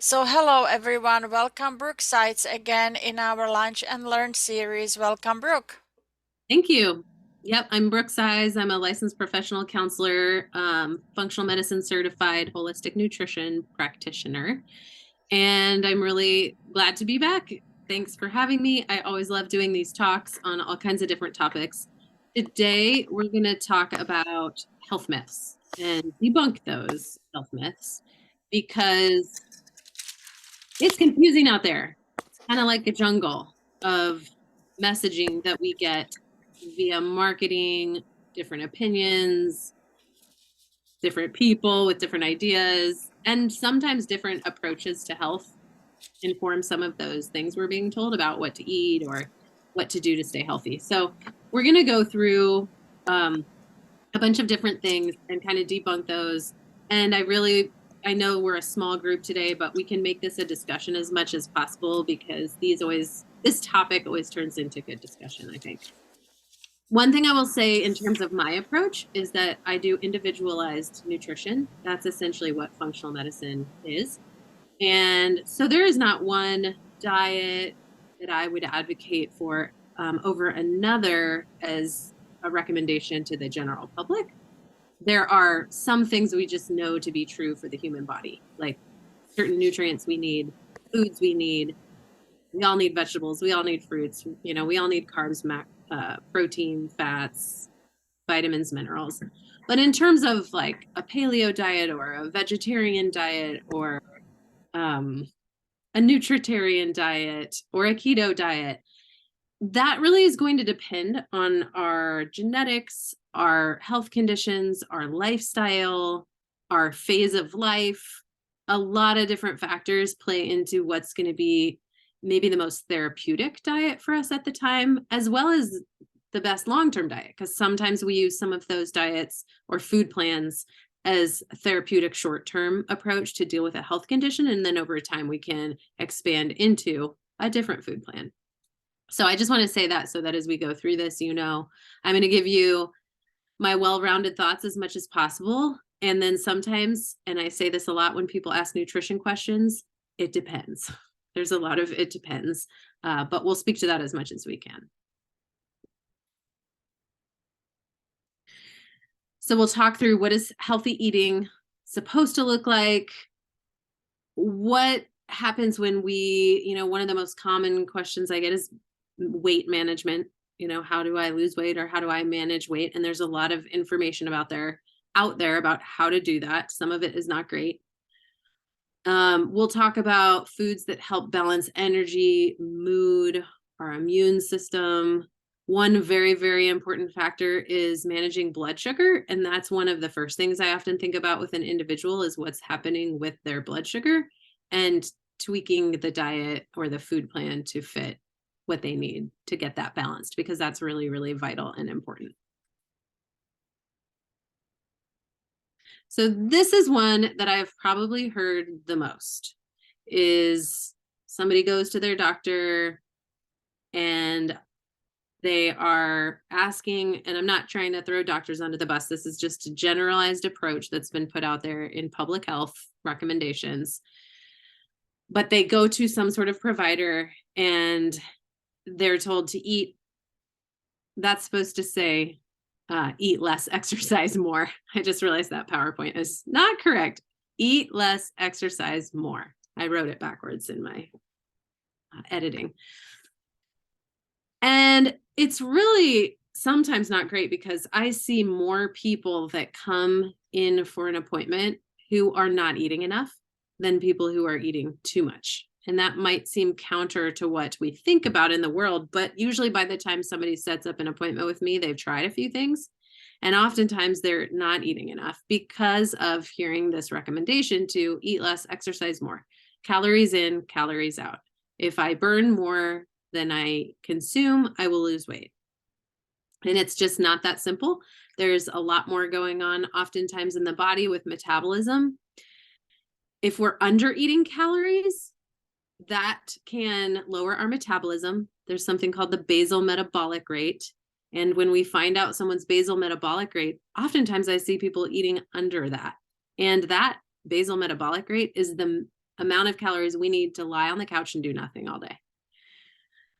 Hello everyone, welcome Brooke Seiz again in our Lunch and Learn series. Welcome, Brooke. Thank you. Yep, I'm Brooke Seiz. I'm a licensed professional counselor, functional medicine certified holistic nutrition practitioner, and I'm really glad to be back. Thanks for having me. I always love doing these talks on all kinds of different topics. Today, we're going to talk about health myths and debunk those health myths because it's confusing out there. It's kind of like a jungle of messaging that we get via marketing, different opinions, different people with different ideas, and sometimes different approaches to health inform some of those things we're being told about what to eat or what to do to stay healthy. So we're going to go through a bunch of different things and kind of debunk those. And I know we're a small group today, but we can make this a discussion as much as possible because this topic always turns into good discussion, I think. One thing I will say in terms of my approach is that I do individualized nutrition. That's essentially what functional medicine is. And so there is not one diet that I would advocate for over another as a recommendation to the general public. There are some things we just know to be true for the human body, like certain nutrients we need, foods we need. We all need vegetables. We all need fruits. We all need carbs, protein, fats, vitamins, minerals. But in terms of like a paleo diet or a vegetarian diet or a nutritarian diet or a keto diet, that really is going to depend on our genetics, our health conditions, our lifestyle, our phase of life. A lot of different factors play into what's going to be maybe the most therapeutic diet for us at the time, as well as the best long-term diet, because sometimes we use some of those diets or food plans as a therapeutic short-term approach to deal with a health condition. And then over time, we can expand into a different food plan. So I just want to say that so that as we go through this, I'm going to give you my well-rounded thoughts as much as possible. And then sometimes, and I say this a lot when people ask nutrition questions, it depends. There's a lot of it depends, but we'll speak to that as much as we can. So we'll talk through what is healthy eating supposed to look like, what happens when one of the most common questions I get is weight management. How do I lose weight or how do I manage weight? And there's a lot of information out there about how to do that. Some of it is not great. We'll talk about foods that help balance energy, mood, our immune system. One very, very important factor is managing blood sugar. And that's one of the first things I often think about with an individual is what's happening with their blood sugar and tweaking the diet or the food plan to fit what they need to get that balanced, because that's really, really vital and important. So this is one that I've probably heard the most is somebody goes to their doctor and they are asking, and I'm not trying to throw doctors under the bus. This is just a generalized approach that's been put out there in public health recommendations. But they go to some sort of provider and they're told to eat. That's supposed to say eat less, exercise more. I just realized that PowerPoint is not correct. Eat less, exercise more. I wrote it backwards in my editing. And it's really sometimes not great because I see more people that come in for an appointment who are not eating enough than people who are eating too much. And that might seem counter to what we think about in the world, but usually by the time somebody sets up an appointment with me, they've tried a few things. And oftentimes they're not eating enough because of hearing this recommendation to eat less, exercise more. Calories in, calories out. If I burn more than I consume, I will lose weight. And it's just not that simple. There's a lot more going on oftentimes in the body with metabolism. If we're under eating calories, that can lower our metabolism. There's something called the basal metabolic rate. And when we find out someone's basal metabolic rate, oftentimes I see people eating under that. And that basal metabolic rate is the amount of calories we need to lie on the couch and do nothing all day.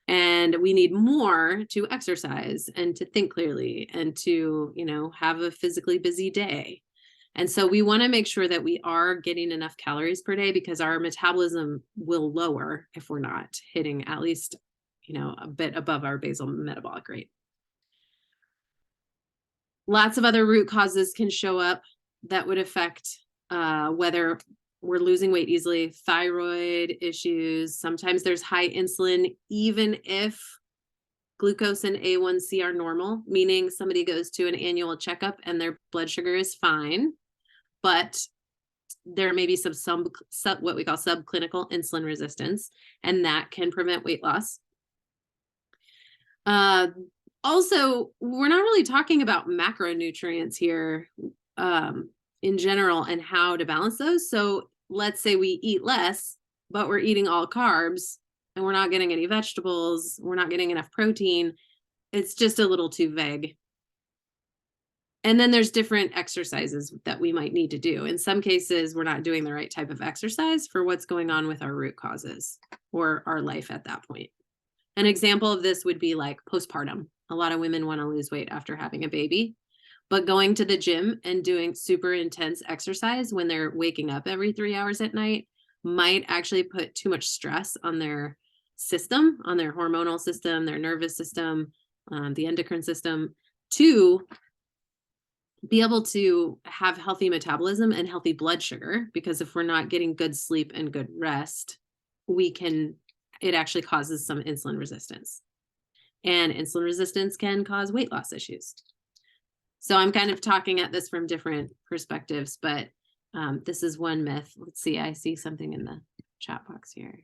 And we need more to exercise and to think clearly and to, have a physically busy day. And so we want to make sure that we are getting enough calories per day, because our metabolism will lower if we're not hitting at least, a bit above our basal metabolic rate. Lots of other root causes can show up that would affect whether we're losing weight easily, thyroid issues. Sometimes there's high insulin, even if glucose and A1C are normal, meaning somebody goes to an annual checkup and their blood sugar is fine, but there may be some what we call subclinical insulin resistance, and that can prevent weight loss. Also, we're not really talking about macronutrients here in general and how to balance those. So let's say we eat less, but we're eating all carbs and we're not getting any vegetables, we're not getting enough protein. It's just a little too vague. And then there's different exercises that we might need to do. In some cases, we're not doing the right type of exercise for what's going on with our root causes or our life at that point. An example of this would be like postpartum. A lot of women want to lose weight after having a baby, but going to the gym and doing super intense exercise when they're waking up every 3 hours at night might actually put too much stress on their system, on their hormonal system, their nervous system, the endocrine system, to be able to have healthy metabolism and healthy blood sugar. Because if we're not getting good sleep and good rest, it actually causes some insulin resistance. And insulin resistance can cause weight loss issues. So I'm kind of talking at this from different perspectives, but this is one myth. Let's see, I see something in the chat box here.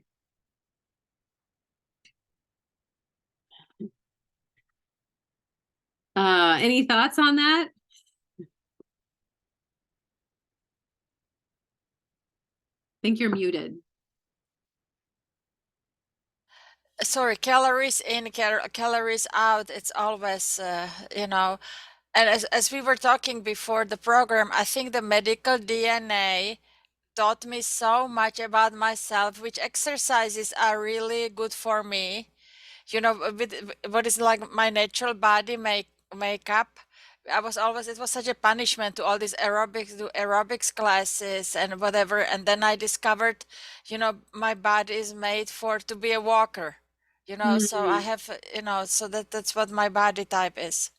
Any thoughts on that? I think you're muted. Sorry, calories in, calories out. It's always, and as we were talking before the program, I think the medical DNA taught me so much about myself, which exercises are really good for me. With what is like my natural body makeup. It was such a punishment to all these aerobics classes and whatever. And then I discovered, my body is made to be a walker, so I have, so that's what my body type is.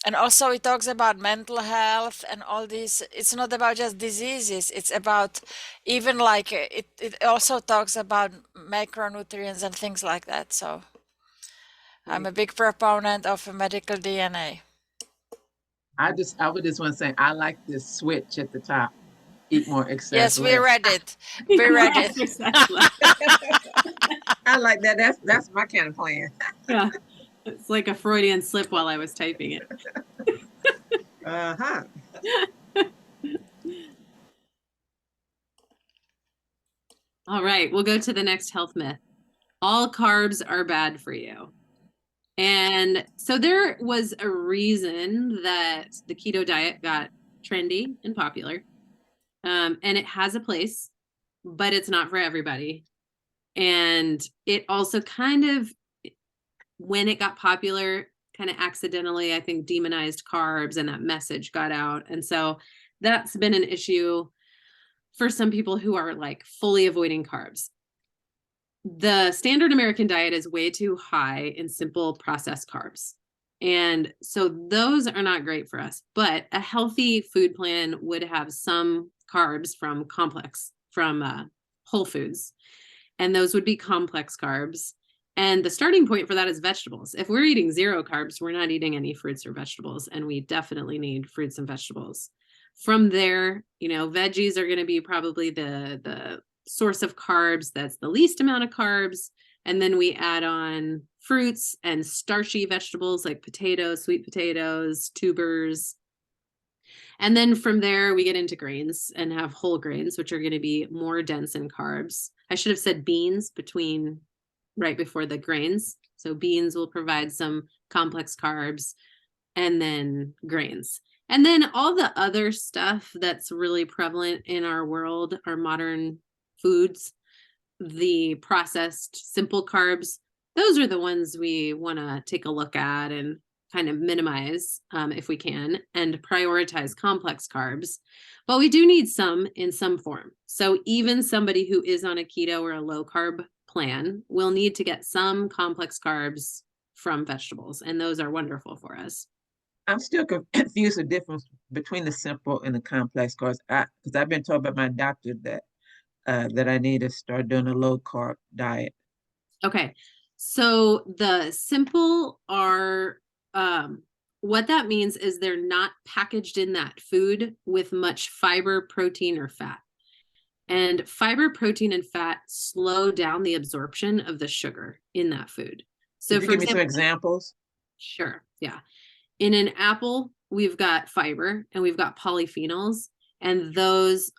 And also it talks about mental health and all these. It's not about just diseases. It's about even like it also talks about macronutrients and things like that. So I'm a big proponent of medical DNA. I would just want to say, I like this switch at the top. Eat more, exercise Yes, we less. read it. We read it. I like that. That's my kind of plan. Yeah, it's like a Freudian slip while I was typing it. Uh-huh. All right, we'll go to the next health myth. All carbs are bad for you. And so there was a reason that the keto diet got trendy and popular. And it has a place, but it's not for everybody. And it also kind of, when it got popular, kind of accidentally, I think, demonized carbs, and that message got out. And so that's been an issue for some people who are like fully avoiding carbs. The standard American diet is way too high in simple processed carbs. And so those are not great for us, but a healthy food plan would have some carbs from whole foods. And those would be complex carbs. And the starting point for that is vegetables. If we're eating 0 carbs, we're not eating any fruits or vegetables. And we definitely need fruits and vegetables. From there, veggies are going to be probably the source of carbs that's the least amount of carbs. And then we add on fruits and starchy vegetables like potatoes, sweet potatoes, tubers. And then from there, we get into grains and have whole grains, which are going to be more dense in carbs. I should have said beans right before the grains. So beans will provide some complex carbs, and then grains. And then all the other stuff that's really prevalent in our world, our modern foods, the processed simple carbs, those are the ones we want to take a look at and kind of minimize if we can, and prioritize complex carbs. But we do need some in some form. So even somebody who is on a keto or a low carb plan will need to get some complex carbs from vegetables, and those are wonderful for us. I'm still confused the difference between the simple and the complex carbs. Because I've been told by my doctor that I need to start doing a low carb diet. Okay, so the simple are what that means is they're not packaged in that food with much fiber, protein, or fat. And fiber, protein, and fat slow down the absorption of the sugar in that food. So Could you for give me some example, examples? sure, yeah. In an apple, we've got fiber and we've got polyphenols, and those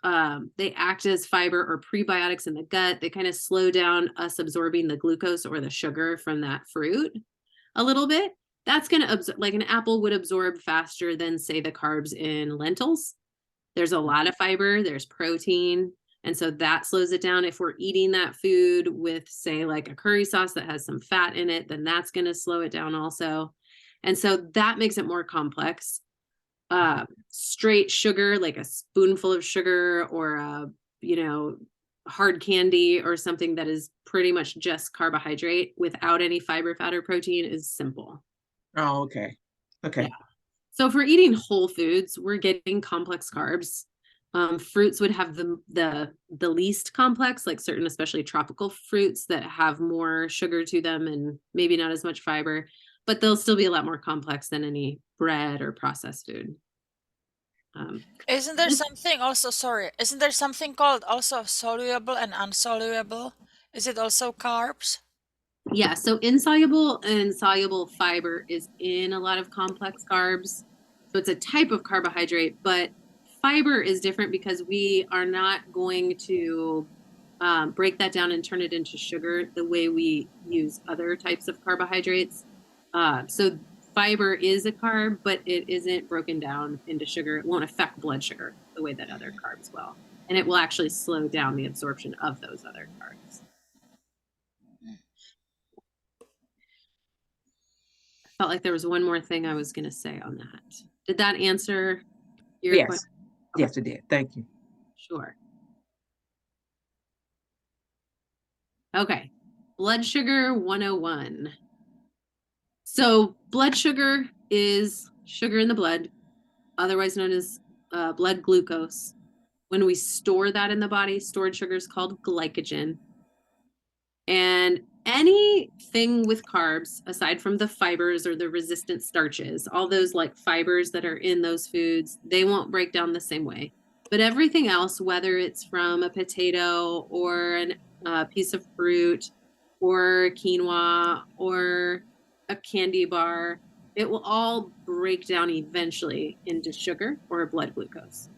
they act as fiber or prebiotics in the gut. They kind of slow down us absorbing the glucose or the sugar from that fruit a little bit. That's going to absorb, like an apple would absorb faster than, say, the carbs in lentils. There's a lot of fiber, there's protein, and so that slows it down. If we're eating that food with, say, like a curry sauce that has some fat in it, then that's going to slow it down also. And so that makes it more complex. Straight sugar, like a spoonful of sugar or hard candy or something that is pretty much just carbohydrate without any fiber, fat, or protein is simple. Oh, okay. Okay. Yeah. So if we're eating whole foods, we're getting complex carbs. Fruits would have the least complex, like certain, especially tropical fruits that have more sugar to them and maybe not as much fiber, but they'll still be a lot more complex than any bread or processed food. Isn't there something also, sorry, isn't there something called also soluble and unsoluble? Is it also carbs? Yeah, so insoluble and soluble fiber is in a lot of complex carbs. So it's a type of carbohydrate, but fiber is different because we are not going to break that down and turn it into sugar the way we use other types of carbohydrates. So fiber is a carb, but it isn't broken down into sugar. It won't affect blood sugar the way that other carbs will. And it will actually slow down the absorption of those other carbs. Felt like there was one more thing I was going to say on that. Did that answer your Yes. question? Yes, it did. Thank you. Sure. Okay. Blood sugar 101. So blood sugar is sugar in the blood, otherwise known as blood glucose. When we store that in the body, stored sugar is called glycogen. And anything with carbs, aside from the fibers or the resistant starches, all those like fibers that are in those foods, they won't break down the same way. But everything else, whether it's from a potato or a piece of fruit or quinoa or a candy bar, it will all break down eventually into sugar or blood glucose.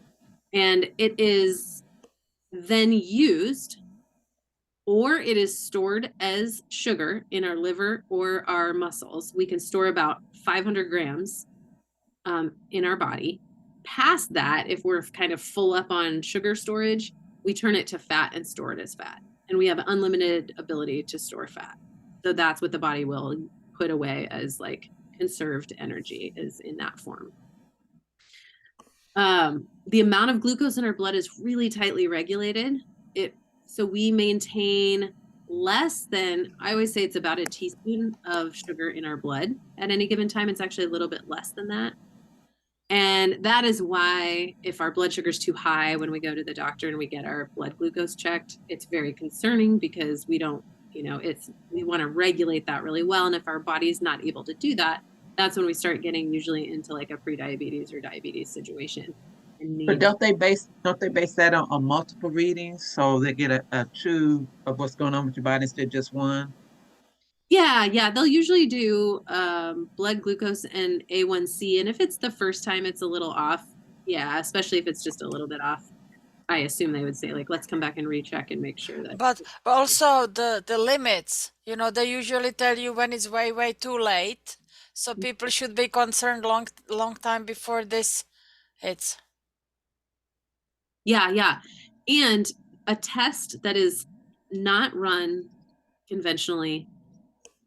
And it is then used, or it is stored as sugar in our liver or our muscles. We can store about 500 grams in our body. Past that, if we're kind of full up on sugar storage, we turn it to fat and store it as fat. And we have unlimited ability to store fat. So that's what the body will put away as like conserved energy, is in that form. The amount of glucose in our blood is really tightly regulated. So we maintain less than, I always say it's about a teaspoon of sugar in our blood at any given time. It's actually a little bit less than that. And that is why if our blood sugar is too high when we go to the doctor and we get our blood glucose checked, it's very concerning because we don't, we want to regulate that really well. And if our body's not able to do that, that's when we start getting usually into like a prediabetes or diabetes situation. But don't they base that on multiple readings so they get a true of what's going on with your body instead of just one? Yeah. They'll usually do blood glucose and A1C. And if it's the first time it's a little off, yeah, especially if it's just a little bit off, I assume they would say, like, let's come back and recheck and make sure that. But also the limits, they usually tell you when it's way too late. So people should be concerned long time before this hits. Yeah. And a test that is not run conventionally,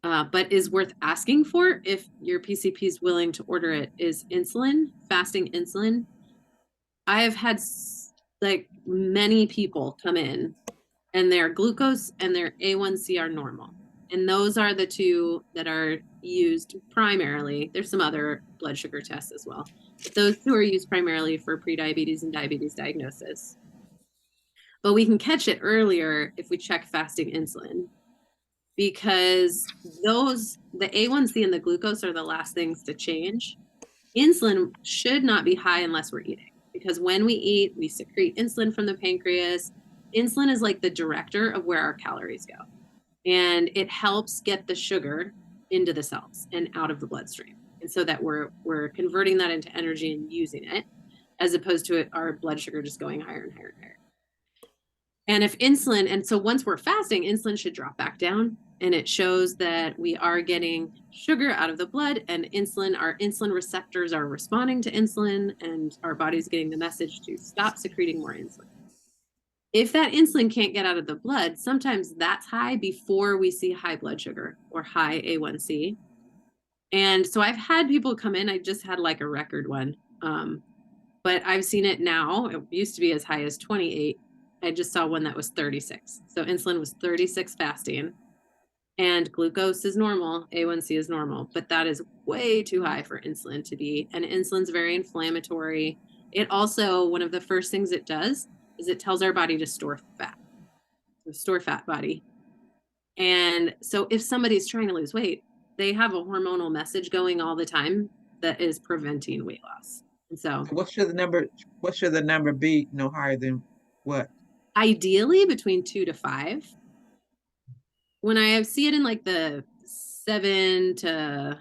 but is worth asking for if your PCP is willing to order it, is insulin, fasting insulin. I have had like many people come in and their glucose and their A1C are normal. And those are the two that are used primarily. There's some other blood sugar tests as well, but those two are used primarily for prediabetes and diabetes diagnosis. But we can catch it earlier if we check fasting insulin, because the A1C and the glucose are the last things to change. Insulin should not be high unless we're eating, because when we eat, we secrete insulin from the pancreas. Insulin is like the director of where our calories go, and it helps get the sugar into the cells and out of the bloodstream, and so that we're converting that into energy and using it, as opposed to our blood sugar just going higher and higher and higher. And if insulin, and so once we're fasting, insulin should drop back down, and it shows that we are getting sugar out of the blood, and our insulin receptors are responding to insulin, and our body's getting the message to stop secreting more insulin. If that insulin can't get out of the blood, sometimes that's high before we see high blood sugar or high A1C. And so I've had people come in, I just had like a record one, but I've seen it now. It used to be as high as 28. I just saw one that was 36. So insulin was 36 fasting, and glucose is normal, A1C is normal, but that is way too high for insulin to be. And insulin's very inflammatory. It also, one of the first things it does is it tells our body to store fat, body. And so if somebody's trying to lose weight, they have a hormonal message going all the time that is preventing weight loss. And so what should the number be no higher than what? Ideally between 2 to 5. When I see it in like the 7 to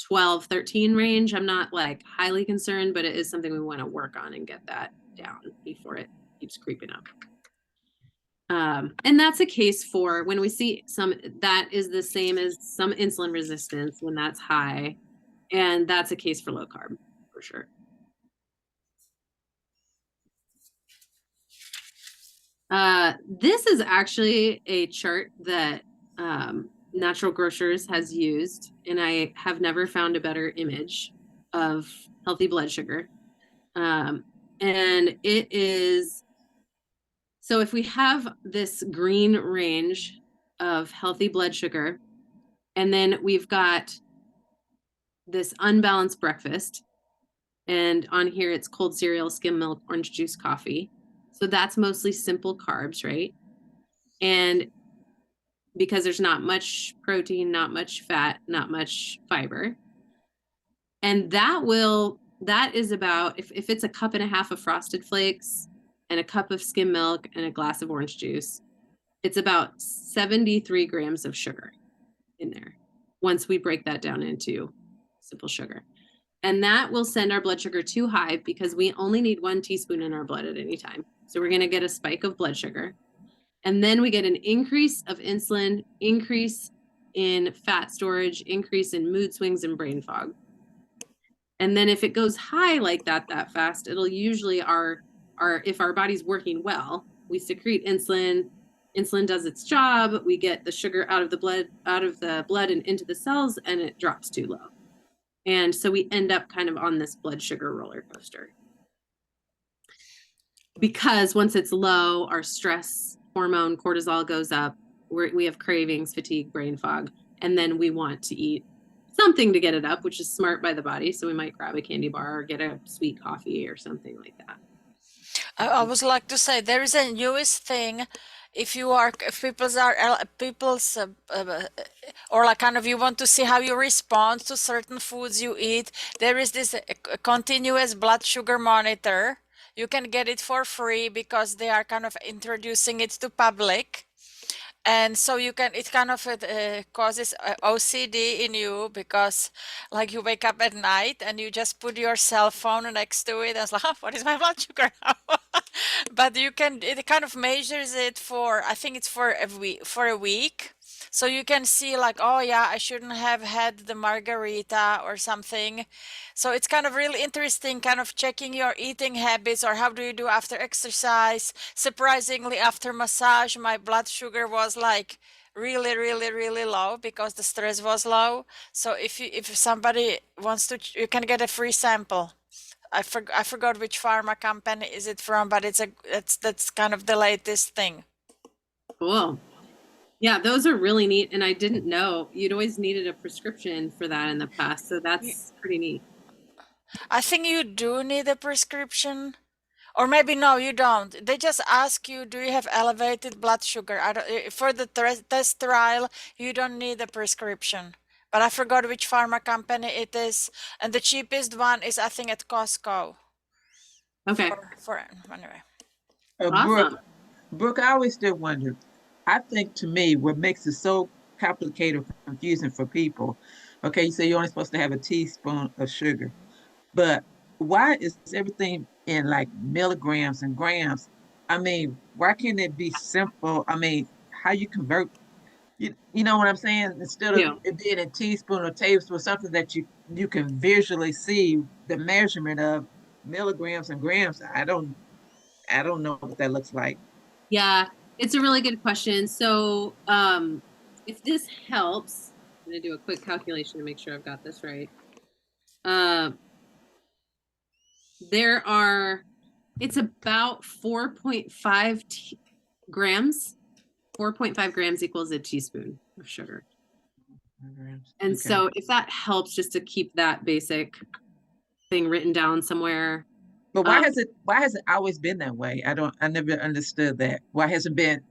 12, 13 range, I'm not like highly concerned, but it is something we want to work on and get that down before it keeps creeping up. And that's a case for when we see that is the same as some insulin resistance when that's high. And that's a case for low carb for sure. This is actually a chart that Natural Grocers has used, and I have never found a better image of healthy blood sugar. And it is, so if we have this green range of healthy blood sugar, and then we've got this unbalanced breakfast, and on here it's cold cereal, skim milk, orange juice, coffee. So that's mostly simple carbs, right? And because there's not much protein, not much fat, not much fiber. And that is about, if it's a cup and a half of Frosted Flakes and a cup of skim milk and a glass of orange juice, it's about 73 grams of sugar in there once we break that down into simple sugar. And that will send our blood sugar too high because we only need 1 teaspoon in our blood at any time. So we're going to get a spike of blood sugar. And then we get an increase of insulin, increase in fat storage, increase in mood swings and brain fog. And then if it goes high like that fast, it'll usually if our body's working well, we secrete insulin, insulin does its job, we get the sugar out of the blood and into the cells, and it drops too low. And so we end up kind of on this blood sugar roller coaster. Because once it's low, our stress hormone, cortisol, goes up. We have cravings, fatigue, brain fog, and then we want to eat something to get it up, which is smart by the body. So we might grab a candy bar or get a sweet coffee or something like that. I would like to say there is a newest thing. If or like kind of you want to see how you respond to certain foods you eat, there is this continuous blood sugar monitor. You can get it for free because they are kind of introducing it to public. And so it kind of causes OCD in you because like you wake up at night and you just put your cell phone next to it and it's like, oh, what is my blood sugar now? But it kind of measures it I think it's for a week. So you can see like, oh yeah, I shouldn't have had the margarita or something. So it's kind of really interesting, kind of checking your eating habits or how do you do after exercise. Surprisingly, after massage, my blood sugar was like really, really, really low because the stress was low. So if somebody wants to, you can get a free sample. I forgot which pharma company is it from, but that's kind of the latest thing. Cool. Yeah, those are really neat. And I didn't know you'd always needed a prescription for that in the past. So that's pretty neat. I think you do need a prescription. Or maybe no, you don't. They just ask you, do you have elevated blood sugar? I don't, for the test trial, you don't need a prescription. But I forgot which pharma company it is, and the cheapest one is I think at Costco. Okay. For anyway. Brooke, Awesome. Brooke, I always still wonder. I think to me, what makes it so complicated, confusing for people. Okay, you say you're only supposed to have a teaspoon of sugar, but why is everything in like milligrams and grams? I mean, why can't it be simple? I mean, how you convert, you know what I'm saying? Instead of Yeah. it being a teaspoon or tablespoon, something that you can visually see the measurement of milligrams and grams. I don't know what that looks like. Yeah, it's a really good question. So, if this helps, I'm going to do a quick calculation to make sure I've got this right. Uh, there are, it's about 4.5 grams. 4.5 grams equals a teaspoon of sugar. And Okay. so, if that helps just to keep that basic thing written down somewhere. But why has it always been that way? I never understood that. Why hasn't been?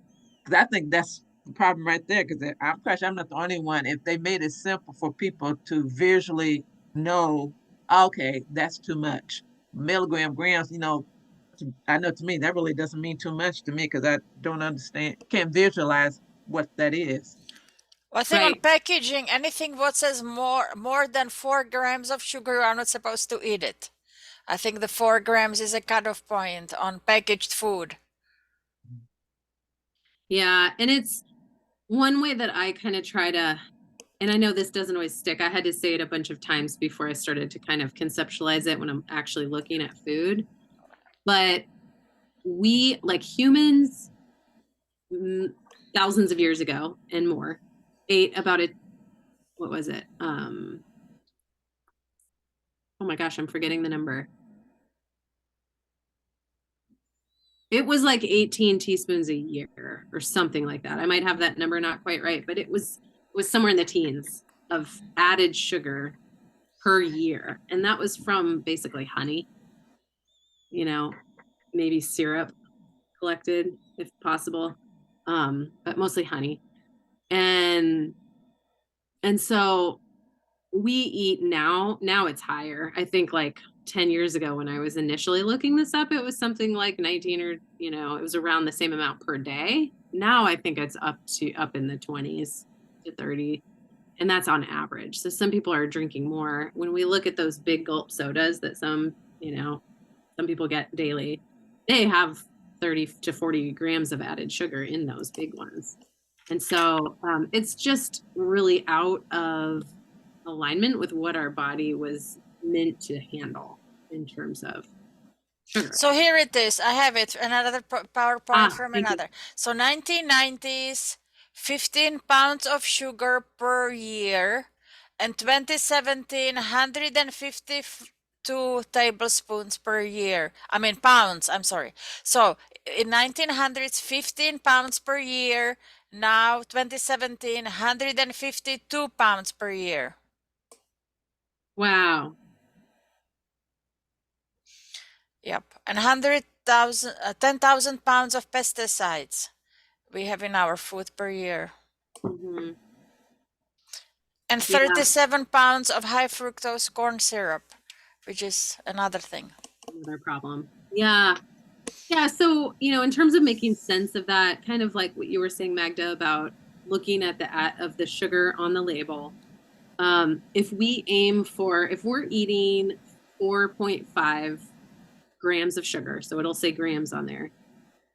Because I think that's the problem right there. Because I'm quite sure I'm not the only one. If they made it simple for people to visually know, okay, that's too much. Milligram, grams, I know to me that really doesn't mean too much to me because I don't understand, can't visualize what that is. Well, I think on Right. packaging, anything what says more than 4 grams of sugar, you are not supposed to eat it. I think the 4 grams is a cutoff point on packaged food. Yeah. And it's one way that I kind of try to, and I know this doesn't always stick. I had to say it a bunch of times before I started to kind of conceptualize it when I'm actually looking at food. But we, like humans, thousands of years ago and more, ate about a, what was it? Oh my gosh, I'm forgetting the number. It was like 18 teaspoons a year or something like that. I might have that number not quite right, but it was somewhere in the teens of added sugar per year. And that was from basically honey, maybe syrup collected if possible. But mostly honey. And and so we eat now it's higher. I think like 10 years ago when I was initially looking this up, it was something like 19 or, it was around the same amount per day. Now I think it's up in the 20s to 30. And that's on average. So some people are drinking more. When we look at those big gulp sodas that some people get daily, they have 30 to 40 grams of added sugar in those big ones. And so it's just really out of alignment with what our body was meant to handle in terms of sugar. So here it is. I have it. Another PowerPoint from Thank you. another. So 1990s, 15 pounds of sugar per year, and 2017, 152 tablespoons per year. I mean pounds. I'm sorry. So in 1900s, 15 pounds per year. Now 2017, 152 pounds per year. Wow. Yep, and 100,000, 10,000 pounds of pesticides we have in our food per year, Hmm. and Yeah, 37 pounds of high fructose corn syrup, which is another thing. another problem. Yeah. Yeah. So, in terms of making sense of that, kind of like what you were saying, Magda, about looking at the sugar on the label. If we're eating 4.5 grams of sugar, so it'll say grams on there.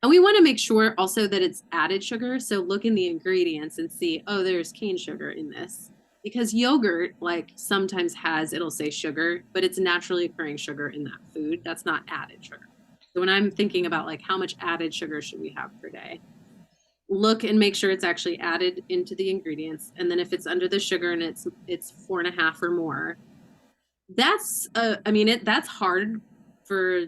And we want to make sure also that it's added sugar. So look in the ingredients and see, oh, there's cane sugar in this. Because yogurt, like sometimes it'll say sugar, but it's naturally occurring sugar in that food. That's not added sugar. So when I'm thinking about like how much added sugar should we have per day, look and make sure it's actually added into the ingredients. And then if it's under the sugar and it's 4.5 or more, that's that's hard for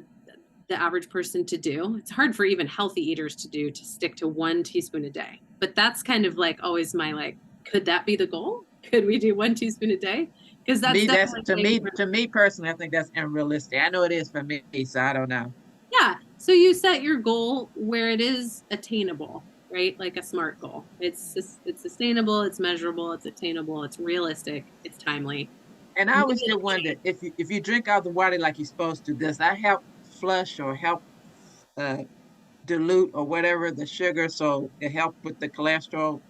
the average person to do. It's hard for even healthy eaters to do, to stick to 1 teaspoon a day. But that's kind of like always my like, could that be the goal? Could we do 1 teaspoon a day? Because that's That's definitely to me personally, I think that's unrealistic. I know it is for me, so I don't know. yeah. So you set your goal where it is attainable, right? Like a SMART goal. It's sustainable, it's measurable, it's attainable, it's realistic, it's timely. And I always did wonder if you drink out the water like you're supposed to, does that help flush or help dilute or whatever the sugar, so it help with the cholesterol?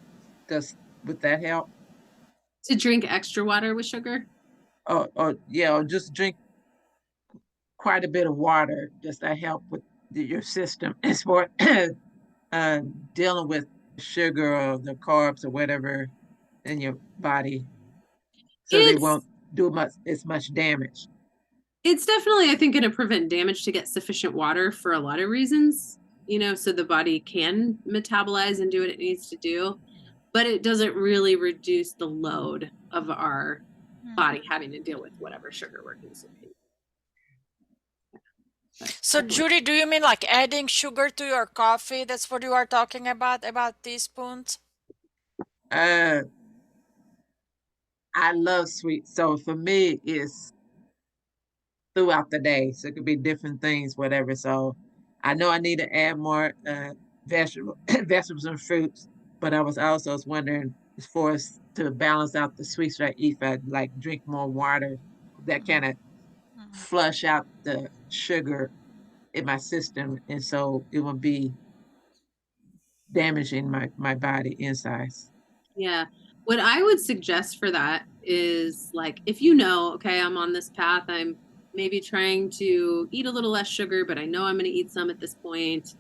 Would that help? To drink extra water with sugar? Or yeah, or just drink quite a bit of water. Does that help with your system as far dealing with sugar or the carbs or whatever in your body, so they It's won't do as much damage? it's definitely, I think, going to prevent damage to get sufficient water for a lot of reasons, so the body can metabolize and do what it needs to do, but it doesn't really reduce the load of our body having to deal with whatever sugar we're consuming. So Judy, do you mean like adding sugar to your coffee? That's what you are talking about teaspoons? I love sweet, so for me it's throughout the day. So it could be different things, whatever. So I know I need to add more vegetables and fruits, but I was also wondering as far as to balance out the sweets I eat, if I like drink more water, that kind of flush out the sugar in my system, and so it will be damaging my body insides. Yeah. What I would suggest for that is like, if okay, I'm on this path, I'm maybe trying to eat a little less sugar, but I know I'm going to eat some at this point.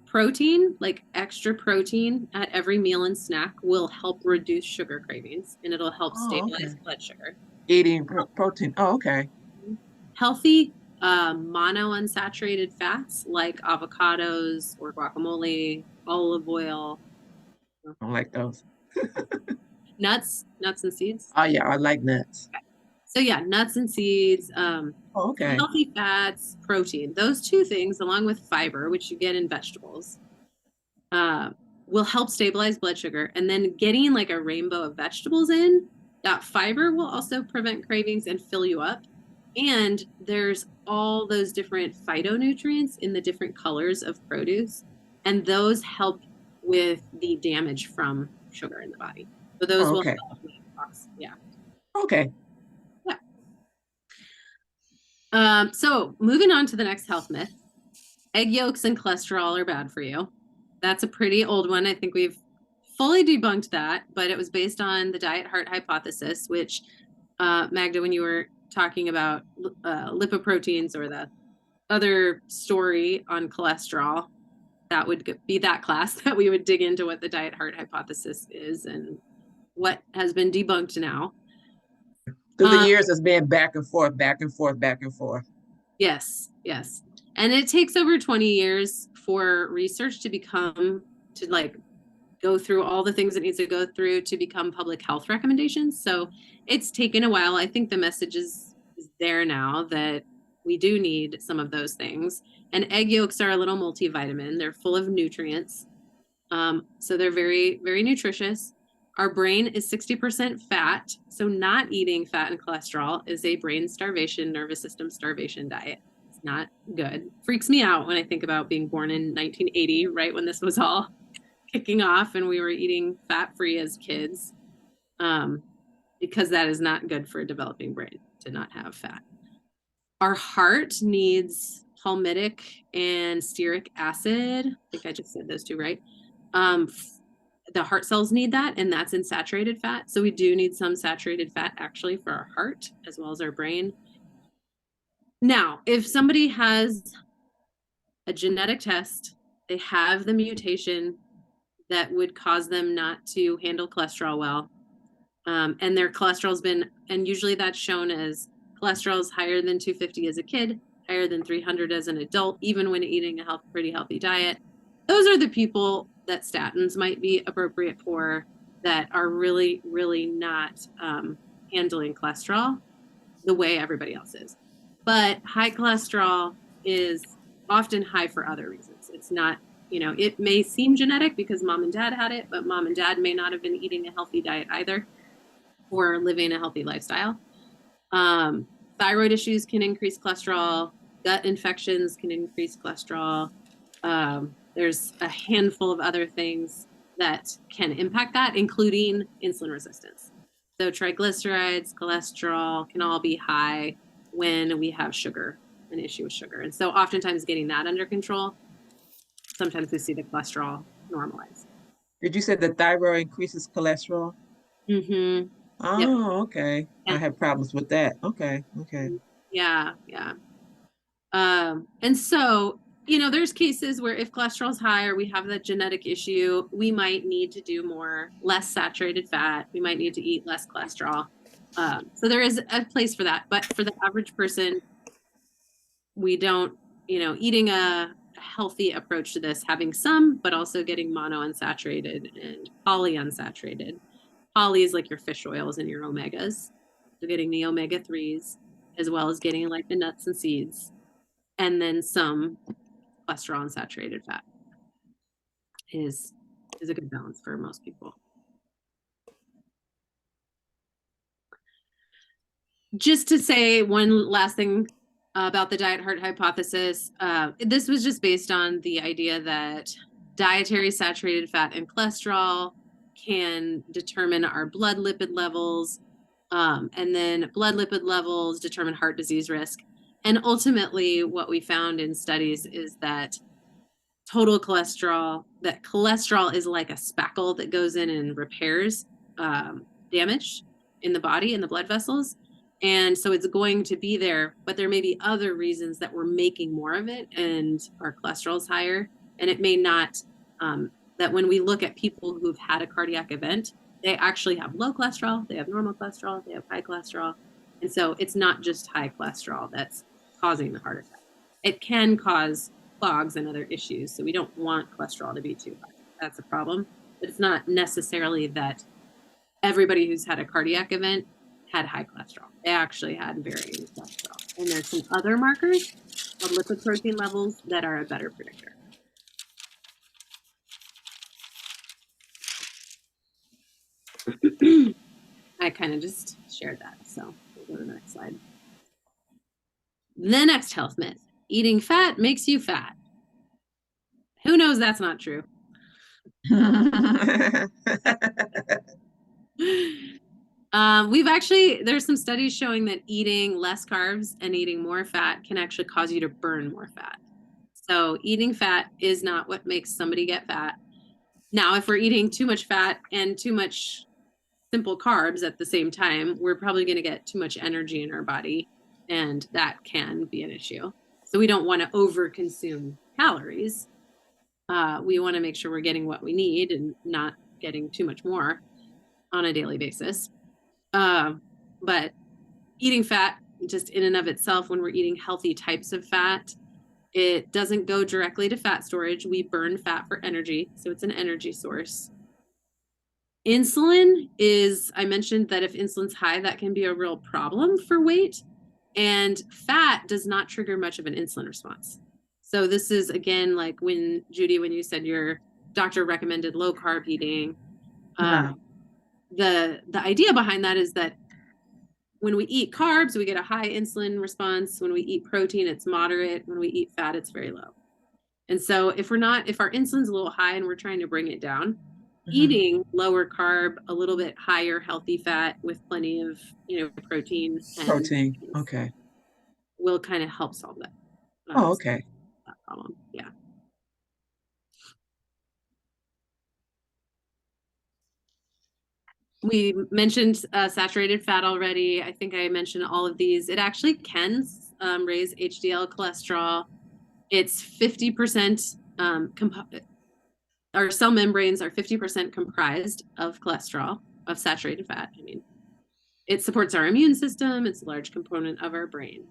Protein, like extra protein at every meal and snack, will help reduce sugar cravings, and it'll help stabilize blood sugar. Eating protein. Oh, okay. Healthy monounsaturated fats like avocados or guacamole, olive oil. I don't like those. Nuts and seeds. Oh yeah, I like nuts. Okay. So yeah, nuts and seeds, okay. Healthy fats, protein. Those 2 things, along with fiber, which you get in vegetables, will help stabilize blood sugar. And then getting like a rainbow of vegetables in, that fiber will also prevent cravings and fill you up. And there's all those different phytonutrients in the different colors of produce, and those help with the damage from sugar in the body. So those will help. Yeah. Okay. Yeah. So moving on to the next health myth. Egg yolks and cholesterol are bad for you. That's a pretty old one. I think we've fully debunked that, but it was based on the diet heart hypothesis, which Magda, when you were talking about lipoproteins or the other story on cholesterol, that would be that class that we would dig into what the diet heart hypothesis is and what has been debunked now. Through the years, it's been back and forth, back and forth, back and forth. Yes. And it takes over 20 years for research to go through all the things it needs to go through to become public health recommendations. So it's taken a while. I think the message is there now that we do need some of those things. And egg yolks are a little multivitamin. They're full of nutrients. So they're very, very nutritious. Our brain is 60% fat. So not eating fat and cholesterol is a brain starvation, nervous system starvation diet. It's not good. Freaks me out when I think about being born in 1980, right when this was all kicking off and we were eating fat-free as kids, because that is not good for a developing brain to not have fat. Our heart needs palmitic and stearic acid. I think I just said those 2 right. The heart cells need that, and that's in saturated fat. So we do need some saturated fat actually for our heart as well as our brain. Now, if somebody has a genetic test, they have the mutation that would cause them not to handle cholesterol well. And their cholesterol's been, and usually that's shown as cholesterol is higher than 250 as a kid, higher than 300 as an adult, even when eating a pretty healthy diet. Those are the people that statins might be appropriate for, that are really, really not handling cholesterol the way everybody else is. But high cholesterol is often high for other reasons. It's not, it may seem genetic because mom and dad had it, but mom and dad may not have been eating a healthy diet either or living a healthy lifestyle. Thyroid issues can increase cholesterol. Gut infections can increase cholesterol. There's a handful of other things that can impact that, including insulin resistance. So triglycerides, cholesterol can all be high when we have sugar, an issue with sugar. And so oftentimes getting that under control, sometimes we see the cholesterol normalize. Did you say the thyroid increases cholesterol? Mm-hmm. Oh, Yep. okay. Yeah. I have problems with that. Okay. Yeah. And so, there's cases where if cholesterol's high or we have that genetic issue, we might need to do less saturated fat. We might need to eat less cholesterol. So there is a place for that. But for the average person, we don't, eating a healthy approach to this, having some, but also getting monounsaturated and polyunsaturated. Poly is like your fish oils and your omegas. So getting the omega-3s, as well as getting like the nuts and seeds, and then some cholesterol and saturated fat is a good balance for most people. Just to say one last thing about the diet heart hypothesis, this was just based on the idea that dietary saturated fat and cholesterol can determine our blood lipid levels, and then blood lipid levels determine heart disease risk. And ultimately, what we found in studies is that total cholesterol, that cholesterol is like a spackle that goes in and repairs damage in the body, in the blood vessels. And so it's going to be there, but there may be other reasons that we're making more of it and our cholesterol is higher. And it may not, that when we look at people who've had a cardiac event, they actually have low cholesterol, they have normal cholesterol, they have high cholesterol. And so it's not just high cholesterol that's causing the heart attack. It can cause clogs and other issues. So we don't want cholesterol to be too high. That's a problem. But it's not necessarily that everybody who's had a cardiac event had high cholesterol. They actually had varying cholesterol. And there's some other markers of lipoprotein levels that are a better predictor. I kind of just shared that. So we'll go to the next slide. The next health myth: eating fat makes you fat. Who knows that's not true? There's some studies showing that eating less carbs and eating more fat can actually cause you to burn more fat. So eating fat is not what makes somebody get fat. Now, if we're eating too much fat and too much simple carbs at the same time, we're probably going to get too much energy in our body, and that can be an issue. So we don't want to overconsume calories. We want to make sure we're getting what we need and not getting too much more on a daily basis. But eating fat just in and of itself, when we're eating healthy types of fat, it doesn't go directly to fat storage. We burn fat for energy. So it's an energy source. Insulin is, I mentioned that if insulin's high, that can be a real problem for weight. And fat does not trigger much of an insulin response. So this is, again, like when, Judy, when you said your doctor recommended low carb eating, the idea behind that is that when we eat carbs, we get a high insulin response. When we eat protein, it's moderate. When we eat fat, it's very low. And so if our insulin's a little high and we're trying to bring it down, eating lower carb, a little bit higher healthy fat with plenty of, protein. Okay. Will kind of help solve that. Okay. That problem. Yeah. We mentioned saturated fat already. I think I mentioned all of these. It actually can raise HDL cholesterol. It's 50%, our cell membranes are 50% comprised of cholesterol, of saturated fat. I mean, it supports our immune system. It's a large component of our brain.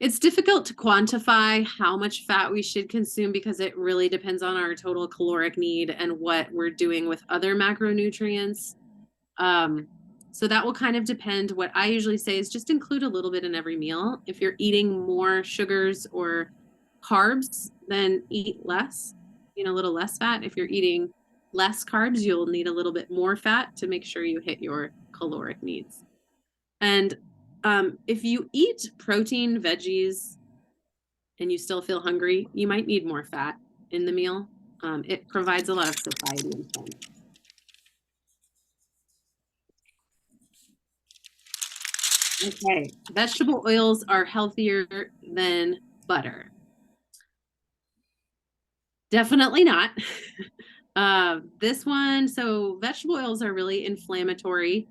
It's difficult to quantify how much fat we should consume because it really depends on our total caloric need and what we're doing with other macronutrients. So that will kind of depend. What I usually say is just include a little bit in every meal. If you're eating more sugars or carbs, then eat less, a little less fat. If you're eating less carbs, you'll need a little bit more fat to make sure you hit your caloric needs. And if you eat protein, veggies, and you still feel hungry, you might need more fat in the meal. It provides a lot of satiety and fun. Okay, vegetable oils are healthier than butter. Definitely not. This one, so vegetable oils are really inflammatory.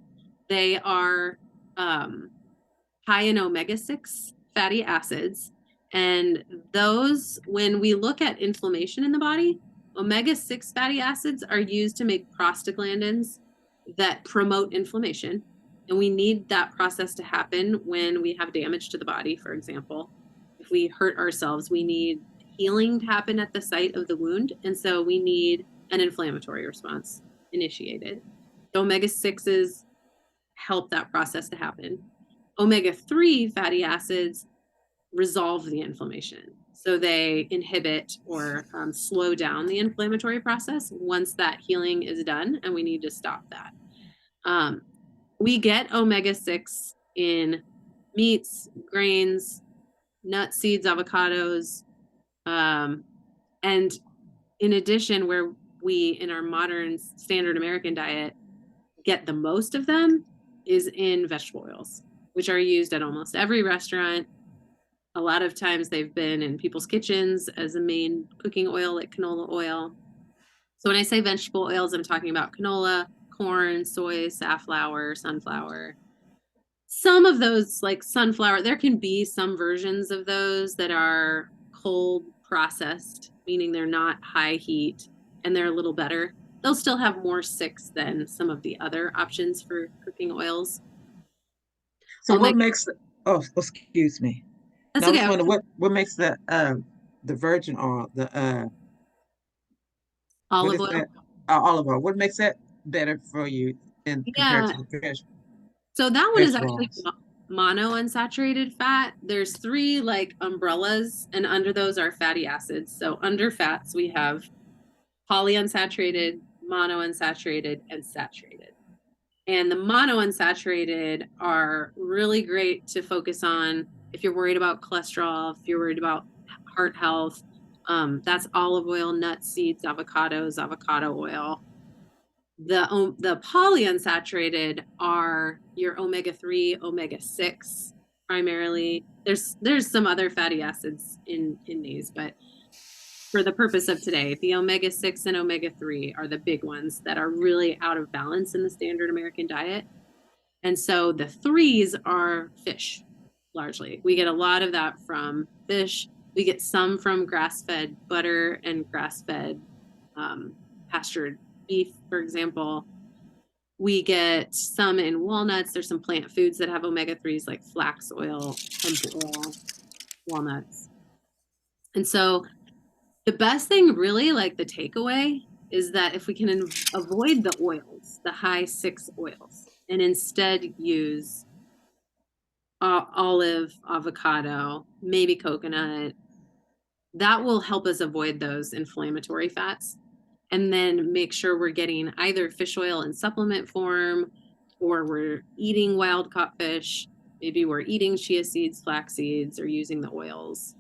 They are high in omega-6 fatty acids. And those, when we look at inflammation in the body, omega-6 fatty acids are used to make prostaglandins that promote inflammation. And we need that process to happen when we have damage to the body, for example. If we hurt ourselves, we need healing to happen at the site of the wound. And so we need an inflammatory response initiated. The omega-6s help that process to happen. Omega-3 fatty acids resolve the inflammation. So they inhibit or slow down the inflammatory process once that healing is done, and we need to stop that. We get omega-6 in meats, grains, nuts, seeds, avocados, and in addition, where we, in our modern standard American diet, get the most of them is in vegetable oils, which are used at almost every restaurant. A lot of times they've been in people's kitchens as a main cooking oil, like canola oil. So when I say vegetable oils, I'm talking about canola, corn, soy, safflower, sunflower. Some of those, like sunflower, there can be some versions of those that are cold processed, meaning they're not high heat and they're a little better. They'll still have more 6 than some of the other options for cooking oils. So what makes oh, excuse me. That's Now I okay. was wondering what makes the virgin oil, the what Olive is oil. that? Olive oil. What makes that better for you in compared Yeah. to the fresh So that one is vegetable actually oils? monounsaturated fat. There's 3 like umbrellas, and under those are fatty acids. So under fats, we have polyunsaturated, monounsaturated, and saturated. And the monounsaturated are really great to focus on if you're worried about cholesterol, if you're worried about heart health. That's olive oil, nuts, seeds, avocados, avocado oil. The polyunsaturated are your omega-3, omega-6 primarily. There's some other fatty acids in these, but for the purpose of today, the omega-6 and omega-3 are the big ones that are really out of balance in the standard American diet. And so the 3s are fish, largely. We get a lot of that from fish. We get some from grass-fed butter and grass-fed pastured beef, for example. We get some in walnuts. There's some plant foods that have omega-3s like flax oil, hemp oil, walnuts. And so the best thing, really, like the takeaway, is that if we can avoid the oils, the high 6 oils, and instead use olive, avocado, maybe coconut, that will help us avoid those inflammatory fats. And then make sure we're getting either fish oil in supplement form, or we're eating wild caught fish. Maybe we're eating chia seeds, flax seeds, or using the oils,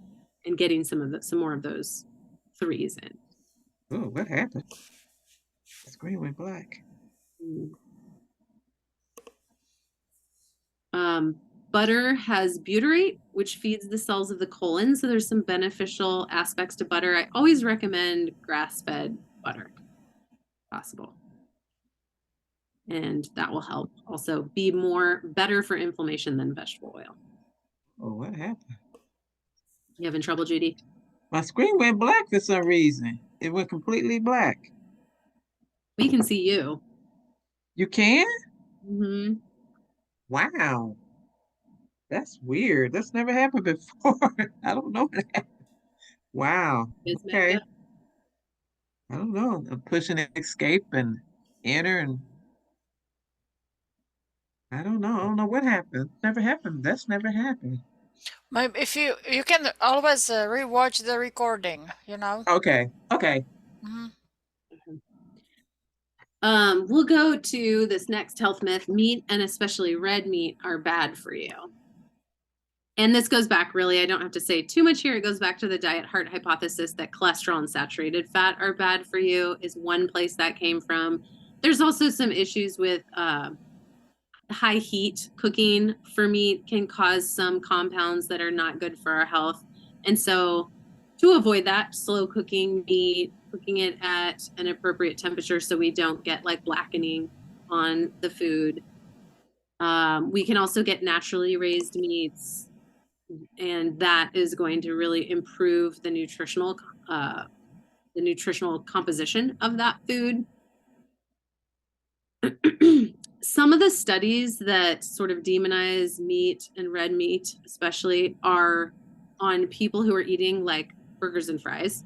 and getting some more of those 3s in. Oh, what happened? The screen went black. Butter has butyrate, which feeds the cells of the colon. So there's some beneficial aspects to butter. I always recommend grass-fed butter, if possible. And that will help also be better for inflammation than vegetable oil. Oh, what happened? You having trouble, Judy? My screen went black for some reason. It went completely black. We can see you. You can? Mm-hmm. Wow. That's weird. That's never happened before. I don't know that. Wow. It's Okay. I don't know. I'm pushing escape and enter and I don't know. I don't know what happened. Never happened. That's never happened. Maybe if you can always rewatch the recording, you know. Okay. Okay. Mhm. We'll go to this next health myth. Meat, and especially red meat, are bad for you. And this goes back, really, I don't have to say too much here. It goes back to the diet heart hypothesis that cholesterol and saturated fat are bad for you, is one place that came from. There's also some issues with high heat cooking for meat can cause some compounds that are not good for our health. And so to avoid that, slow cooking meat, cooking it at an appropriate temperature so we don't get like blackening on the food. We can also get naturally raised meats, and that is going to really improve the nutritional composition of that food. Some of the studies that sort of demonize meat and red meat, especially, are on people who are eating like burgers and fries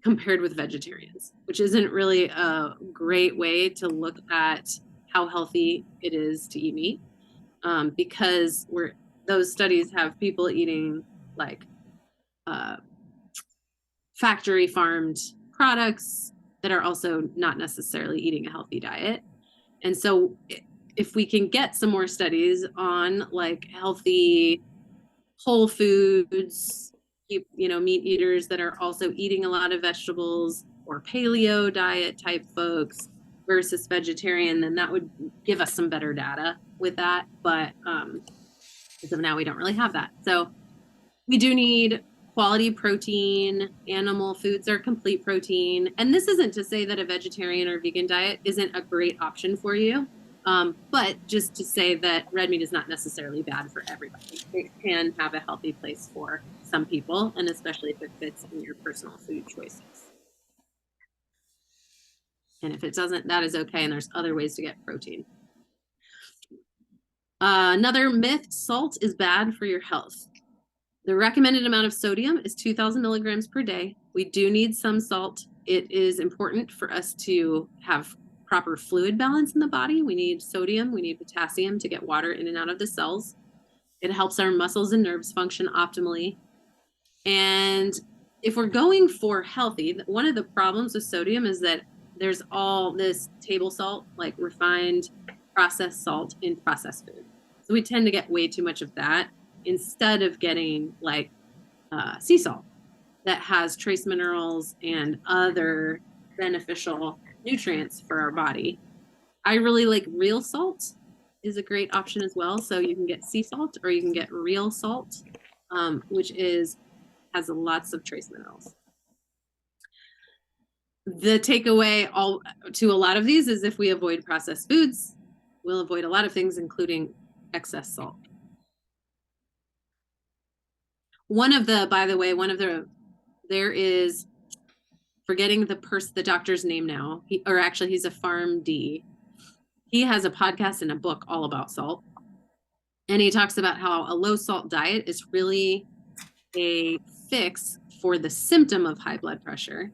compared with vegetarians, which isn't really a great way to look at how healthy it is to eat meat, because those studies have people eating like factory farmed products that are also not necessarily eating a healthy diet. And so if we can get some more studies on like healthy whole foods, meat eaters that are also eating a lot of vegetables, or paleo diet type folks versus vegetarian, then that would give us some better data with that. But as of now, we don't really have that. So we do need quality protein. Animal foods are complete protein. And this isn't to say that a vegetarian or vegan diet isn't a great option for you. But just to say that red meat is not necessarily bad for everybody. It can have a healthy place for some people, and especially if it fits in your personal food choices. And if it doesn't, that is okay. And there's other ways to get protein. Another myth: salt is bad for your health. The recommended amount of sodium is 2,000 milligrams per day. We do need some salt. It is important for us to have proper fluid balance in the body. We need sodium, we need potassium to get water in and out of the cells. It helps our muscles and nerves function optimally. And if we're going for healthy, one of the problems with sodium is that there's all this table salt, like refined processed salt in processed food. So we tend to get way too much of that instead of getting like sea salt that has trace minerals and other beneficial nutrients for our body. I really like real salt is a great option as well. So you can get sea salt or you can get real salt, which has lots of trace minerals. The takeaway to a lot of these is if we avoid processed foods, we'll avoid a lot of things, including excess salt. There is, forgetting the doctor's name now, he's a PharmD. He has a podcast and a book all about salt. And he talks about how a low salt diet is really a fix for the symptom of high blood pressure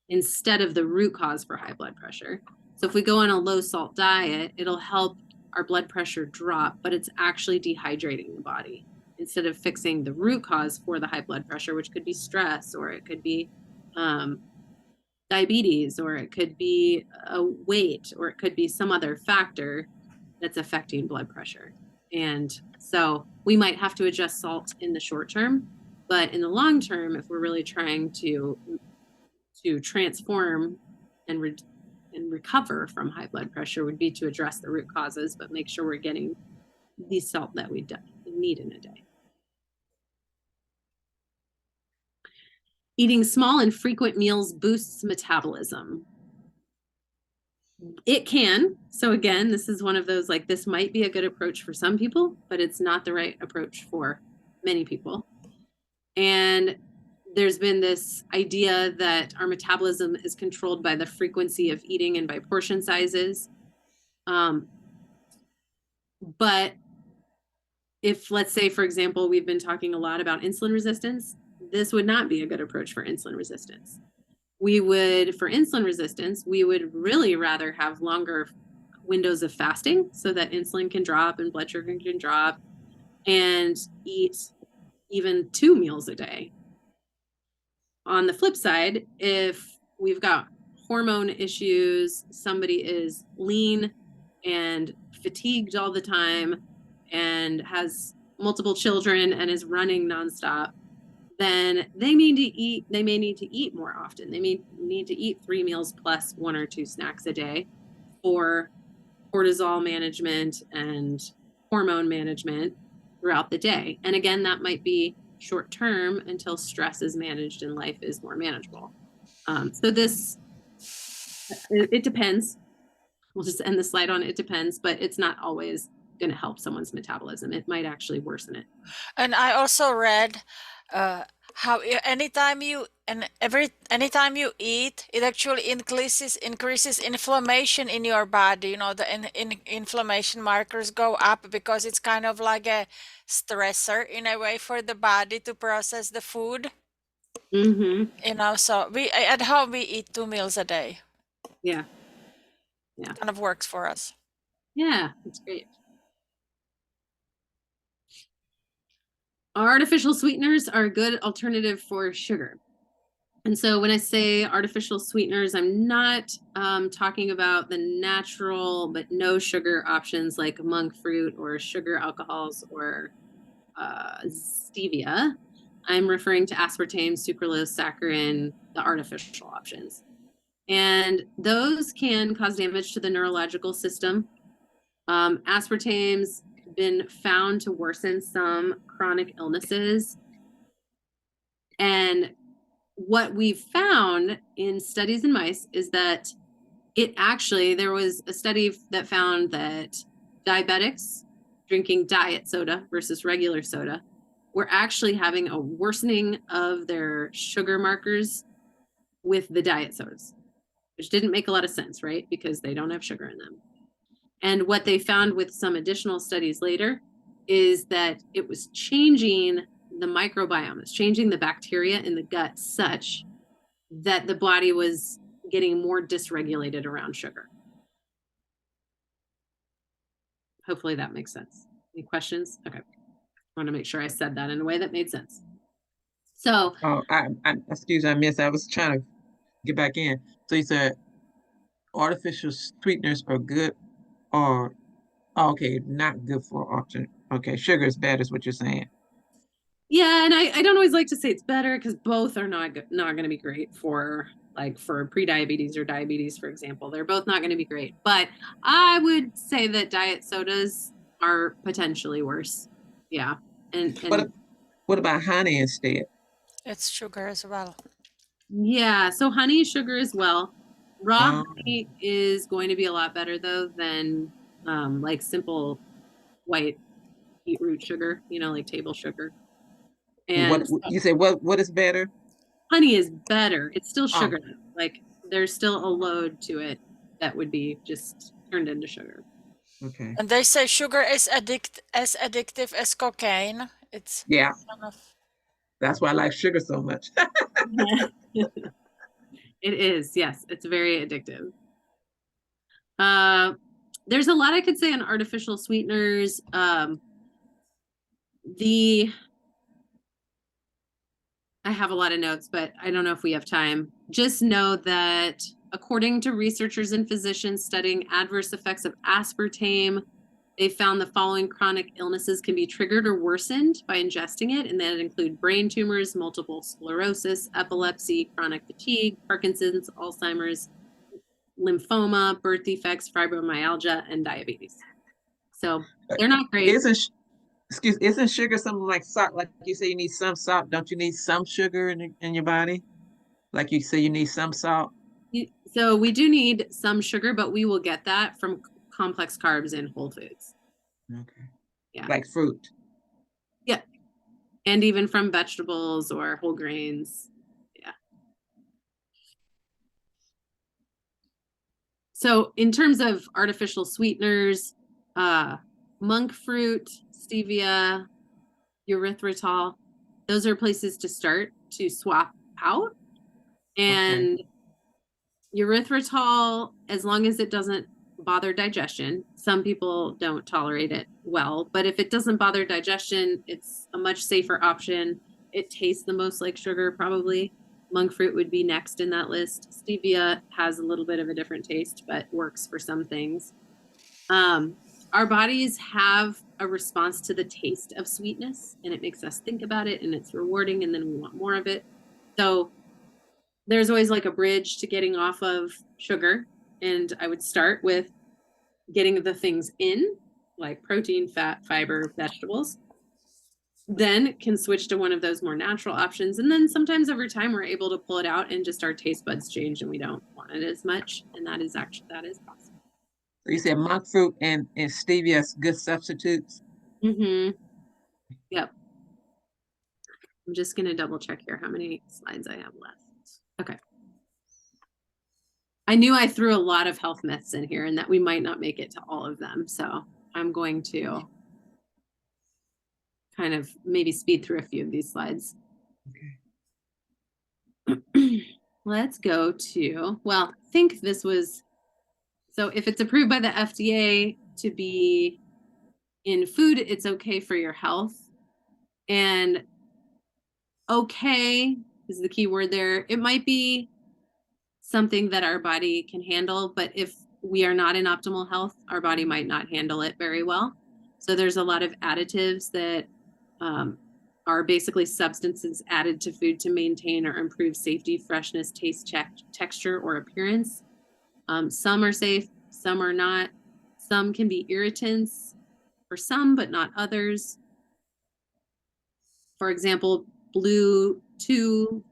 instead of the root cause for high blood pressure. So if we go on a low salt diet, it'll help our blood pressure drop, but it's actually dehydrating the body instead of fixing the root cause for the high blood pressure, which could be stress, or it could be diabetes, or it could be a weight, or it could be some other factor that's affecting blood pressure. And so we might have to adjust salt in the short term, but in the long term, if we're really trying to transform and recover from high blood pressure, would be to address the root causes, but make sure we're getting the salt that we need in a day. Eating small and frequent meals boosts metabolism. It can. So again, this is one of those, like, this might be a good approach for some people, but it's not the right approach for many people. And there's been this idea that our metabolism is controlled by the frequency of eating and by portion sizes. But if, let's say, for example, we've been talking a lot about insulin resistance, this would not be a good approach for insulin resistance. For insulin resistance, we would really rather have longer windows of fasting so that insulin can drop and blood sugar can drop, and eat even 2 meals a day. On the flip side, if we've got hormone issues, somebody is lean and fatigued all the time and has multiple children and is running nonstop, then they may need to eat more often. They may need to eat 3 meals plus 1 or 2 snacks a day for cortisol management and hormone management throughout the day. And again, that might be short term until stress is managed and life is more manageable. So it depends. We'll just end the slide on it depends, but it's not always going to help someone's metabolism. It might actually worsen it. And I also read how anytime you eat, it actually increases inflammation in your body. You know, the inflammation markers go up because it's kind of like a stressor in a way for the body to process the food. Mm-hmm. You know, so at home we eat 2 meals a day. Yeah. Kind of works for us. Yeah, that's great. Artificial sweeteners are a good alternative for sugar. And so when I say artificial sweeteners, I'm not talking about the natural but no sugar options like monk fruit or sugar alcohols or stevia. I'm referring to aspartame, sucralose, saccharin, the artificial options. And those can cause damage to the neurological system. Aspartame's been found to worsen some chronic illnesses. And what we've found in studies in mice is that there was a study that found that diabetics drinking diet soda versus regular soda were actually having a worsening of their sugar markers with the diet sodas, which didn't make a lot of sense, right? Because they don't have sugar in them. And what they found with some additional studies later is that it was changing the microbiome, it's changing the bacteria in the gut such that the body was getting more dysregulated around sugar. Hopefully that makes sense. Any questions? Okay. I want to make sure I said that in a way that made sense. So, excuse me, I missed. I was trying to get back in. So you said artificial sweeteners are good, or okay, not good for option. Okay, sugar is bad, is what you're saying. Yeah, and I don't always like to say it's better because both are not going to be great for pre-diabetes or diabetes, for example. They're both not going to be great. But I would say that diet sodas are potentially worse. Yeah. And what about honey instead? It's sugar as well. Yeah, so honey is sugar as well. Raw honey is going to be a lot better though than like simple white beetroot sugar, like table sugar. And you say what is better? Honey is better. It's still sugar. Like there's still a load to it that would be just turned into sugar. Okay. And they say sugar is as addictive as cocaine. It's That's why I like sugar so much. It is, yes. It's very addictive. There's a lot I could say on artificial sweeteners. I have a lot of notes, but I don't know if we have time. Just know that according to researchers and physicians studying adverse effects of aspartame, they found the following chronic illnesses can be triggered or worsened by ingesting it, and that include brain tumors, multiple sclerosis, epilepsy, chronic fatigue, Parkinson's, Alzheimer's, lymphoma, birth defects, fibromyalgia, and diabetes. So they're not great. Isn't sugar something like salt? Like you say, you need some salt. Don't you need some sugar in your body? Like you say, you need some salt. So we do need some sugar, but we will get that from complex carbs in whole foods. Okay. Yeah. Like fruit. Yeah. and even from vegetables or whole grains. Yeah. So in terms of artificial sweeteners, monk fruit, stevia, erythritol, those are places to start to swap out. And erythritol, as long as it doesn't bother digestion, some people don't tolerate it well, but if it doesn't bother digestion, it's a much safer option. It tastes the most like sugar, probably. Monk fruit would be next in that list. Stevia has a little bit of a different taste, but works for some things. Our bodies have a response to the taste of sweetness, and it makes us think about it, and it's rewarding, and then we want more of it. So there's always like a bridge to getting off of sugar. And I would start with getting the things in, like protein, fat, fiber, vegetables. Then can switch to one of those more natural options. And then sometimes over time, we're able to pull it out and just our taste buds change and we don't want it as much. And that is possible. So you said monk fruit and stevia is good substitutes? Mm-hmm. Yep. I'm just going to double check here how many slides I have left. Okay. I knew I threw a lot of health myths in here and that we might not make it to all of them. So I'm going to kind of maybe speed through a few of these slides. Okay. Let's go to, well, I think this was, so if it's approved by the FDA to be in food, it's okay for your health. And okay is the key word there. It might be something that our body can handle, but if we are not in optimal health, our body might not handle it very well. So there's a lot of additives that are basically substances added to food to maintain or improve safety, freshness, taste, texture, or appearance. Some are safe, some are not. Some can be irritants for some, but not others. For example, blue 2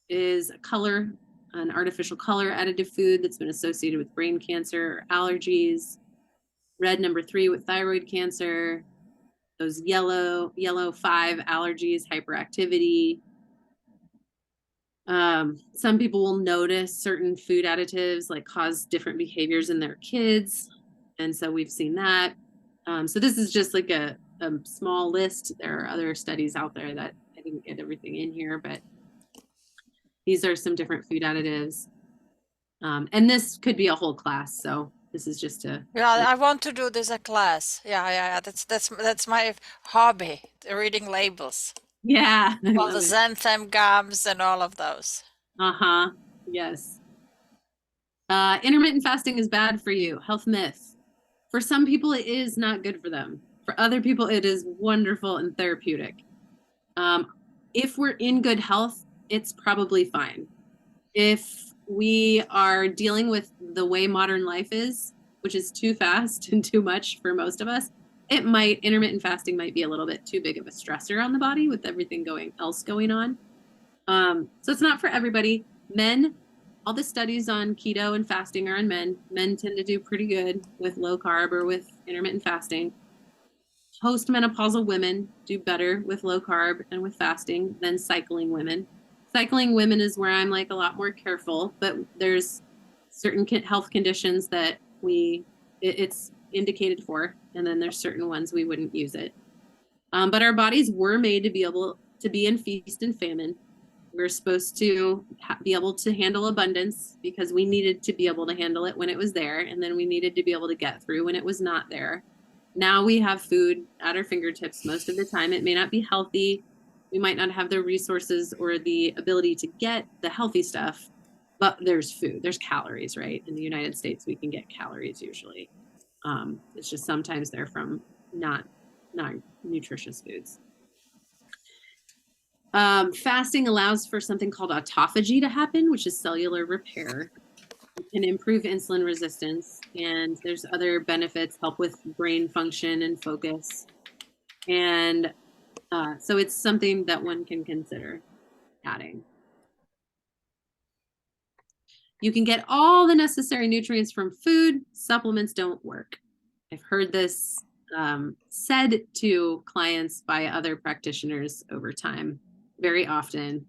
is a color, an artificial color additive food that's been associated with brain cancer or allergies. Red number 3 with thyroid cancer. Those yellow 5 allergies, hyperactivity. Some people will notice certain food additives like cause different behaviors in their kids. And so we've seen that. So this is just like a small list. There are other studies out there that I didn't get everything in here, but these are some different food additives. And this could be a whole class. So this is just a. Yeah, I want to do this a class. Yeah. That's my hobby, reading labels. Yeah. All the xanthan gums and all of those. Uh-huh. Yes. Intermittent fasting is bad for you. Health myth. For some people, it is not good for them. For other people, it is wonderful and therapeutic. If we're in good health, it's probably fine. If we are dealing with the way modern life is, which is too fast and too much for most of us, intermittent fasting might be a little bit too big of a stressor on the body with everything else going on. So it's not for everybody. Men, all the studies on keto and fasting are on men. Men tend to do pretty good with low carb or with intermittent fasting. Postmenopausal women do better with low carb and with fasting than cycling women. Cycling women is where I'm like a lot more careful, but there's certain health conditions that it's indicated for, and then there's certain ones we wouldn't use it. But our bodies were made to be able to be in feast and famine. We're supposed to be able to handle abundance because we needed to be able to handle it when it was there, and then we needed to be able to get through when it was not there. Now we have food at our fingertips most of the time. It may not be healthy. We might not have the resources or the ability to get the healthy stuff, but there's food, there's calories, right? In the United States, we can get calories usually. It's just sometimes they're from not nutritious foods. Fasting allows for something called autophagy to happen, which is cellular repair. It can improve insulin resistance, and there's other benefits, help with brain function and focus. And so it's something that one can consider adding. You can get all the necessary nutrients from food. Supplements don't work. I've heard this said to clients by other practitioners over time, very often.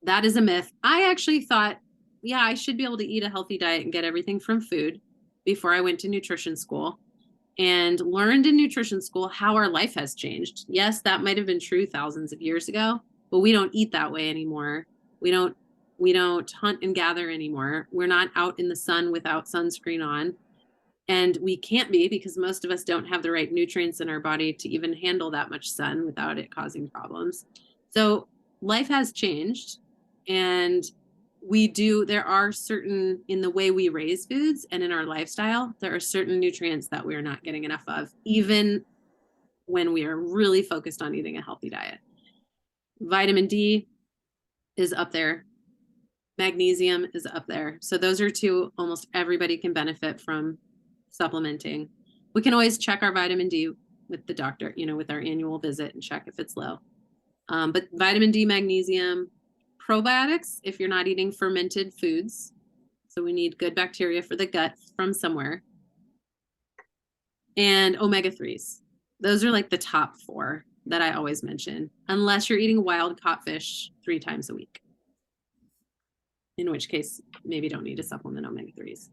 That is a myth. I actually thought, yeah, I should be able to eat a healthy diet and get everything from food before I went to nutrition school, and learned in nutrition school how our life has changed. Yes, that might have been true thousands of years ago, but we don't eat that way anymore. We don't hunt and gather anymore. We're not out in the sun without sunscreen on. And we can't be, because most of us don't have the right nutrients in our body to even handle that much sun without it causing problems. So life has changed, and there are certain, in the way we raise foods and in our lifestyle, there are certain nutrients that we're not getting enough of, even when we are really focused on eating a healthy diet. Vitamin D is up there. Magnesium is up there. So those are two almost everybody can benefit from supplementing. We can always check our vitamin D with the doctor, with our annual visit, and check if it's low. But vitamin D, magnesium, probiotics, if you're not eating fermented foods. So we need good bacteria for the gut from somewhere. And omega-3s. Those are like the top 4 that I always mention, unless you're eating wild caught fish 3 times a week. In which case, maybe don't need to supplement omega-3s.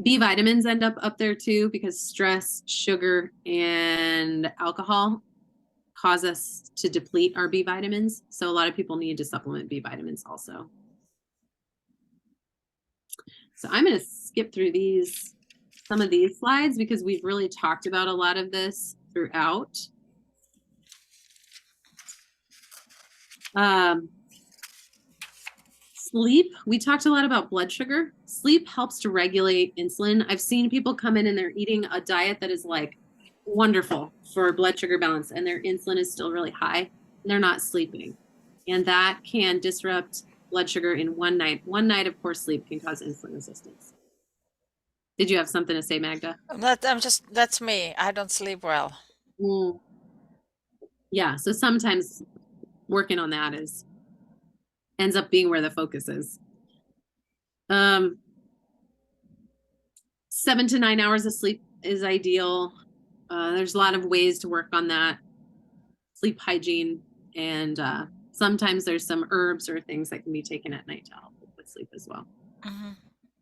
B vitamins end up there too, because stress, sugar, and alcohol cause us to deplete our B vitamins. So a lot of people need to supplement B vitamins also. So I'm going to skip through some of these slides, because we've really talked about a lot of this throughout. Sleep, we talked a lot about blood sugar. Sleep helps to regulate insulin. I've seen people come in and they're eating a diet that is like wonderful for blood sugar balance, and their insulin is still really high, and they're not sleeping. And that can disrupt blood sugar in one night. One night of poor sleep can cause insulin resistance. Did you have something to say, Magda? That's me. I don't sleep well. Yeah, so sometimes working on that ends up being where the focus is. 7 to 9 hours of sleep is ideal. There's a lot of ways to work on that. Sleep hygiene, and sometimes there's some herbs or things that can be taken at night to help with sleep as well. Mm-hmm.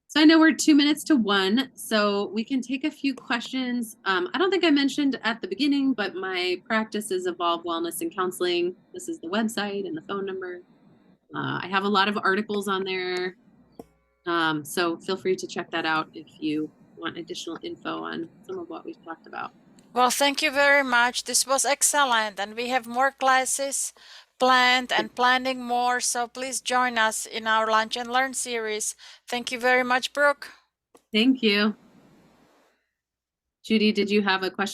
So I know we're 2 minutes to 1, so we can take a few questions. I don't think I mentioned at the beginning, but my practice is Evolve Wellness and Counseling. This is the website and the phone number. I have a lot of articles on there, so feel free to check that out if you want additional info on some of what we've talked about. Well, thank you very much. This was excellent, and we have more classes planned and planning more, so please join us in our Lunch and Learn series. Thank you very much, Brooke. Thank you. Judy, did you have a question?